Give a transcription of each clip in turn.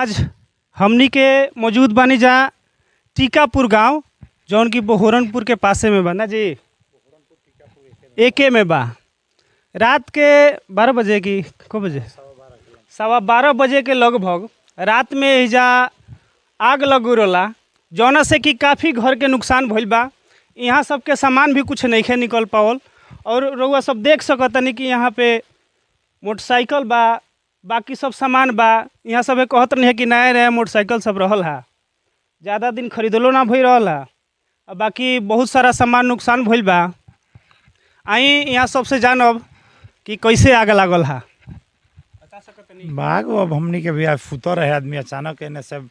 आज हमनी के मौजूद बानी जा टीकापुर गांव जौन की बहोरनपुर के पासे में बा ना जी, एके में बा। रात के 12 बजे की को बजे 12:15 बजे के लगभग रात में एजा आग लग रोला, जौना से कि काफ़ी घर के नुकसान भइल बा। यहाँ सबके सामान भी कुछ नहीं निकल पावल और रउआ सब देख सकतनी कि यहाँ पे मोटरसाइकिल बा, बाकी सब सामान बा। यहाँ सब कहत नहीं है कि नया नया मोटरसाइकिल सब रहल है, ज़्यादा दिन खरीदलो ना भई रहल है, और बाकी बहुत सारा सामान नुकसान भइल बा। आई यहाँ सबसे जानब कि कैसे आग लागल है। बाग अब हमनी के भी आज फुतर रहे आदमी, अचानक एने सब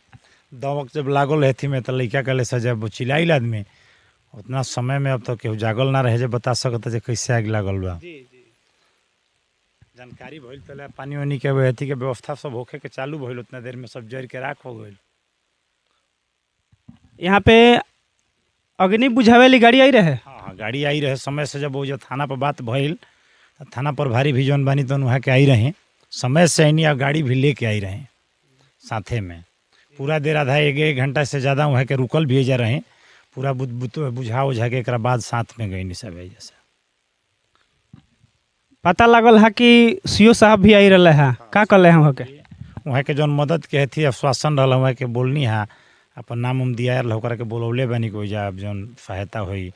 दमक जब लागल है थी में तो लड़का कले से जब चिल्लाइल आदमी उतना समय में अब तो केहू जागल ना रहे जे बता सकता जे कैसे आग लागल बा। जी जी जानकारी भइल पहले पानी वानी के अथी के व्यवस्था सब होखे के चालू भइल, उतना देर में सब जर के राख हो गइल। यहाँ पे अग्नि बुझावे वाली गाड़ी आई रहे। हाँ गाड़ी आई रहे समय से, जब वो जो थाना पर बात भइल थाना पर भारी भी जौन बानी तो वहाँ के आई रहे समय से आईनी, और गाड़ी भी लेके आई रहे साथे में। पूरा देर आधा एक घंटा से ज़्यादा वहाँ के रुकल भी जा रहे, पूरा बुझा उझा के एक बाद साथ में गई सब जैसे। पता लगल है कि सीओ साहब भी आई रहे हैं, का कल है वहाँ के जौन मदद के थी आश्वासन रहा वहाँ के बोलनी है, अपन नाम उम दिया रहा के बोलौले बनी को जा जौन सहायता हुई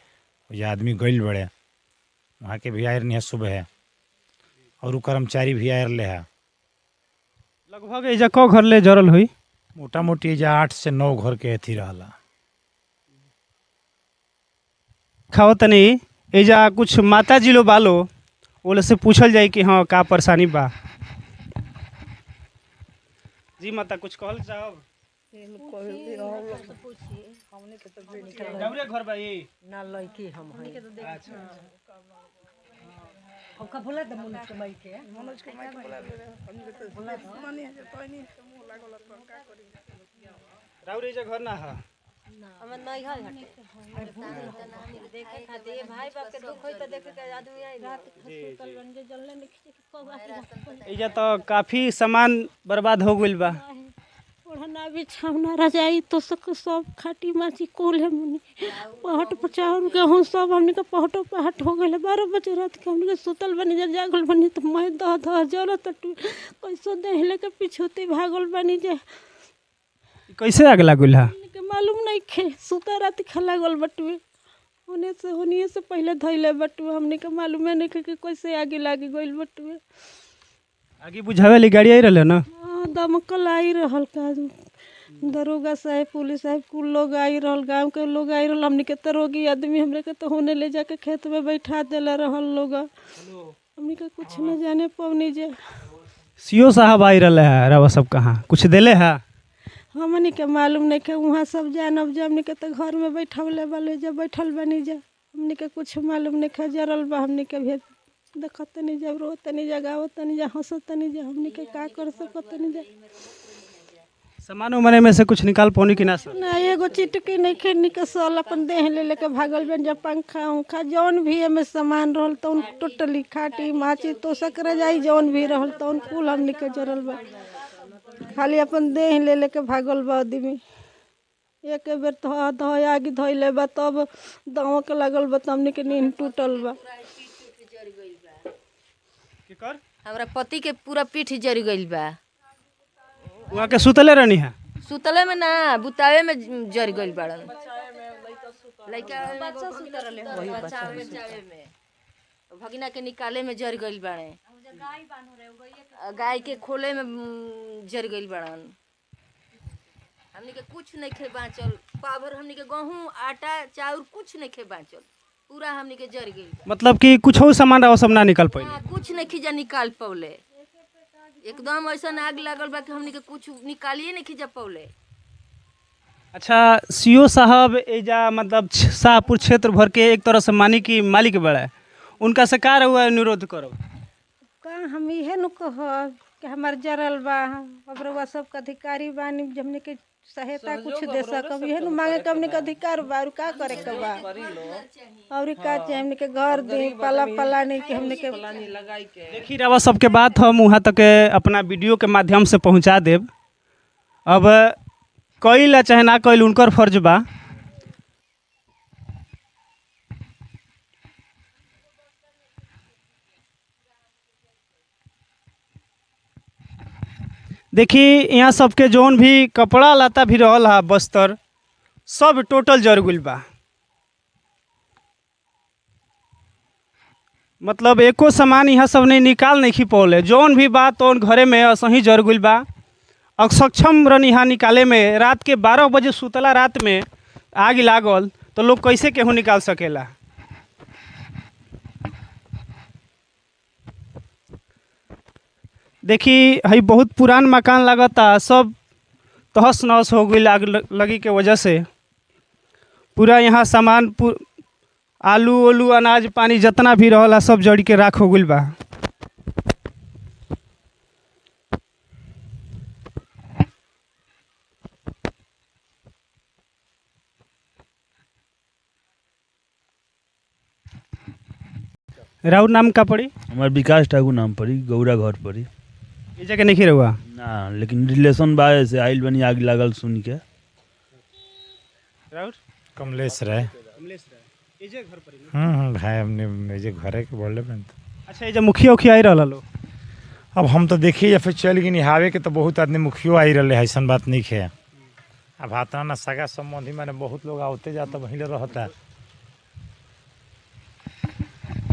वह आदमी गइल बड़े वहाँ के भी आए रही है सुबह, और कर्मचारी भी आए रहे है। लगभग एजा को घर ले जरल हुई, मोटा मोटी एजा 8 से 9 घर के अथी रहा। खाओ तनी एजा कुछ माता जी लो बालो बोले से पूछल जाए कि हाँ का परेशानी बा। जी माता कुछ कहल साहब घर बा ये ना लड़की हम हैं। हमका बोला दे मनोज के माई के बोला राउर एजा घर ना है। हमर नहीं है देखे खातिर भाई बाप के दुख होई त देखे के आदमी आई रात हॉस्पिटल बन जे जल्ले नहीं खींचे को बाकी एजा तो काफी सामान बर्बाद हो गइल बा। ओढ़ना बिछौना रजाई तो सब खाटी माची कोल है मुनी पहट पचाउर गेहूं सब हमनी के पहटो पहट हो गइल। 12 बजे रात के हमनी के सुतल बनी जे जागल बनी त मैं दह जरत कैसो देहले के पिछुती भागल बनी जे कैसे आग लागल है के मालूम नहीं खे सुता रात खला गल बटवे होने से पहले धइले बटवे हमने के मालूम नहीं खे कि कैसे आगे लागे गइल बटवे। आगे बुझावे वाली गाड़ी आई रहे ना। हाँ दमकल आई रहल का दरोगा साहब पुलिस साहब कुल लोग आई रहल, गांव के लोग आई रहल। हमने के तरोगी आदमी हमरे के तो होने ले जाके खेत में बैठा देला रहल लोग, हमने के कुछ न जाने पवनी जे। सीओ साहब आई रहे है, रवा सब कहाँ कुछ देले है हमने के मालूम नहीं के वहाँ सब जानब जब हमने के तो घर में बैठवले वाले जब बैठल बनी जा हमने के कुछ मालूम नहीं खा जरल बा। हमने के भी देखत नहीं जब रोत नहीं जा गावत नहीं जा हंसत नहीं जा हमने के का कर सकत नहीं जा। सामान उमने में से कुछ निकाल पौनी कि ना सर? ना एगो चिटकी नहीं खे निकसल अपन देह ले लेके भागल बन जा। पंखा उंखा जौन भी एमे सामान रहल तो टोटली खाटी माची तो सकरा जाई जौन भी रहल तो कुल हमने के जरल बा। खाली अपन देह ले लेके भागल बा आदमी। एक बेर तो आगे धोइले बा तब दमक लागल बा, हमने के नींद टूटल बा। हमरा पति के पूरा पीठ जर गइल बा। वहाँ के सुतले रहनी है? सुतले में ना बुतावे में जर गइल बाड़न लइका बच्चा सुत रहले वही बचावे में भगिना के निकाले में जर गइल बाड़े, गाय के खोले में जर गइल बाड़न। हमनी के कुछ नहीं खे बाँचल, पाभर हमनी के गेहूं आटा चाउर कुछ नहीं खे बाँचल, पूरा हमनी के जर गइल। मतलब कि कुछ हो सामान रहा सब ना निकल पाई? कुछ नहीं खींचा निकाल पौले, एकदम ऐसा आग लागल बा कि हमनी के कुछ निकालिए नहीं खींचा पौले। अच्छा सीओ साहब एजा मतलब शाहपुर क्षेत्र भर के एक तरह से मानी की मालिक बड़ा है, उनका से का हुआ अनुरोध करो का हम इहे नु कह कि हमार जरल बा अब रउआ सब के अधिकारी बानी हमने के सहायता कुछ दे सकब इहे नु मांगे के हमने के अधिकार बा और का करे के बा और का चाहिए हमने के घर दे पाला नहीं के हमने के देखी रवा सबके बात हम वहाँ तक अपना वीडियो के माध्यम से पहुँचा देब अब कईल चाहे ना कईल उनकर फर्ज बा। देखी यहाँ सबके जौन भी कपड़ा लता भी रहल हा बस्तर सब टोटल जर गइल बा। मतलब एको सामान यहाँ सब नहीं निकाल नहीं खी पौले, जौन भी बा तौन घरे में असही जर गइल बा। अक्षम रन यहाँ निकाले में, रात के 12 बजे सुतला रात में आग लागल तो लोग कैसे केहू निकाल सकेला। देखी हई बहुत पुरान मकान लगता, सब तहस नहस हो गई आग लगी के वजह से। पूरा यहाँ सामान आलू ओलू अनाज पानी जितना भी रहला सब जड़ के राख हो गइल बा। राउर नाम का पड़ी? हमार विकास ठाकुर नाम पड़ी, गौरा घर पड़ी। ये जगह नहीं रहुआ ना, लेकिन रिलेशन बा से आइल बनी आग लागल सुन के। राउर कमलेश रहे। भाई हमने जे घरे के बोले बन। अच्छा, ये जब मुखिया उखिया आई रहा लो, अब हम तो देखिए या फिर चल गई हावे के तो बहुत आदमी मुखियो आई रहे, ऐसा बात नहीं है। अब हाथा ना सगा संबंधी मैंने बहुत लोग आते जाता वहीं रहता।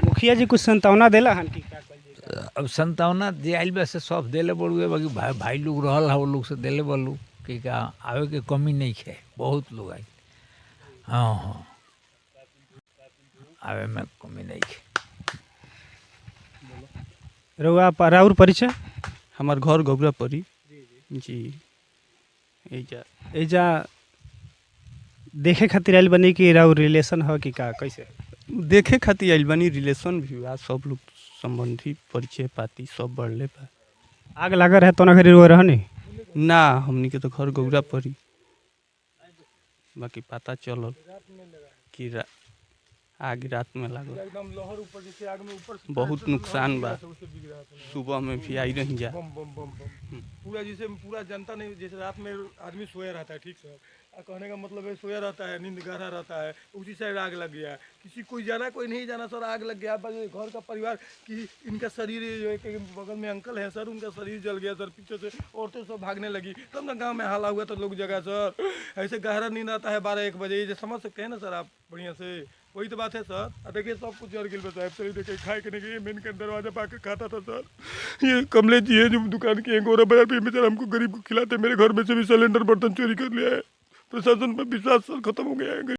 मुखिया जी कुछ संतावना देला हन की? अब संतावना जे आइल बा से सब देले बड़ुए, बाकी भाई लोग रहल हा वो लोग से देले बलू कि का आवे के कमी नहीं है, बहुत लोग आई। हाँ हाँ, आवे में कमी नहीं है। रहुआ राउर परिचय? हमार घर गौरा पड़ी जी। एजा देखे खातिर आइल बनी कि राउर रिलेशन हो कि का, कैसे? देखे खातिर आइल बानी, रिलेशन भी बा, सब लोग संबंधी परिचय पाती सब बढ़ले बा। आग लगा रहे तो ना घरी रो रहनी ना, हमनी के तो घर गौरा पड़ी, बाकी पता चलल कि आग रात में लागल। बहुत नुकसान बा, सुबह में भी आई रही जा। पूरा जैसे पूरा जनता नहीं, जैसे रात में आदमी सोया रहता है, ठीक सर, कहने का मतलब है सोया रहता है, नींद गहरा रहता है, उसी साइड आग लग गया। किसी कोई जाना कोई नहीं जाना सर, आग लग गया। बस घर का परिवार कि इनका शरीर बगल में अंकल है सर, उनका शरीर जल गया सर, पीछे से औरतें सब भागने लगी, तब ना गांव में हाला हुआ तो लोग जगह सर। ऐसे गहरा नींद आता है 12-1 बजे, ये समझ सकते हैं ना सर आप बढ़िया से। वही तो बात है सर। देखिए सब कुछ जल गिल साहब, चलिए देखिए खाए के नहीं, मेन का दरवाजा पाकर खाता था सर। ये कमलेश जी है जो दुकान की है गोरा बाजार पे, बेचारा हमको गरीब को खिलाते, मेरे घर में से भी सिलेंडर बर्तन चोरी कर लिया है। प्रशासन पर विश्वास सर खत्म हो गया है।